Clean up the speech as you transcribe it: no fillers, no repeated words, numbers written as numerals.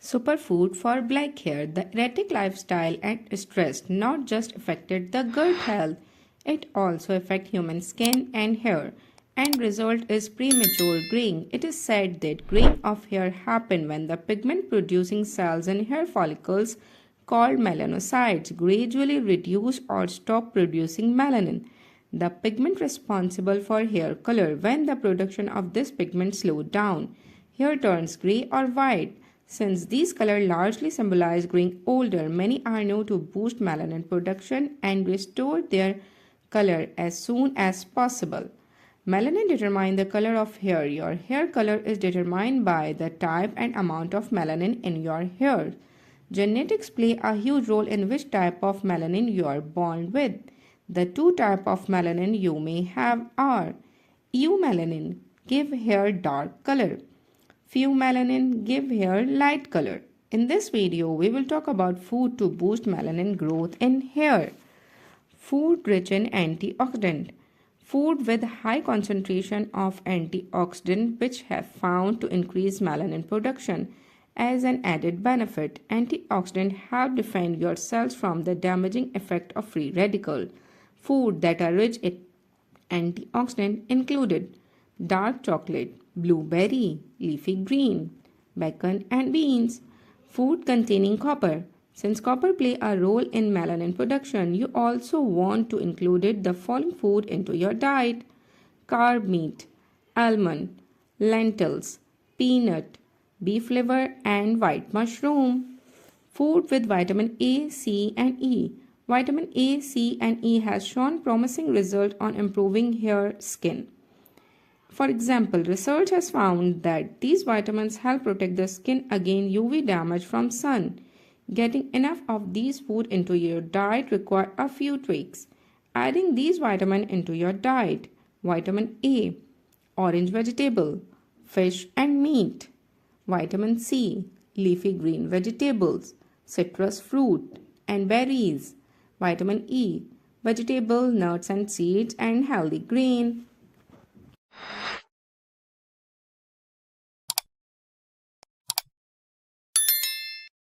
Superfood for black hair. The erratic lifestyle and stress not just affected the gut health, it also affect human skin and hair. End result is premature graying. It is said that graying of hair happen when the pigment producing cells in hair follicles called melanocytes gradually reduce or stop producing melanin, the pigment responsible for hair color. When the production of this pigment slows down, hair turns gray or white. Since these colors largely symbolize growing older, many are known to boost melanin production and restore their color as soon as possible. Melanin determines the color of hair. Your hair color is determined by the type and amount of melanin in your hair. Genetics play a huge role in which type of melanin you are born with. The two types of melanin you may have are eumelanin, give hair dark color. Pheomelanin give hair light color. In this video, we will talk about food to boost melanin growth in hair. Food rich in antioxidant. Food with high concentration of antioxidant which have found to increase melanin production. As an added benefit, antioxidants help defend your cells from the damaging effect of free radical. Food that are rich in antioxidant included dark chocolate, blueberry, leafy green, bacon and beans. Food containing copper. Since copper play a role in melanin production, you also want to include the following food into your diet: carb meat, almond, lentils, peanut, beef liver and white mushroom. Food with vitamin A, C and E. Vitamin A, C and E has shown promising results on improving hair skin. For example, research has found that these vitamins help protect the skin against UV damage from sun. Getting enough of these food into your diet requires a few tweaks. Adding these vitamins into your diet: vitamin A, orange vegetable, fish and meat; vitamin C, leafy green vegetables, citrus fruit and berries; vitamin E, vegetable, nuts and seeds and healthy grain;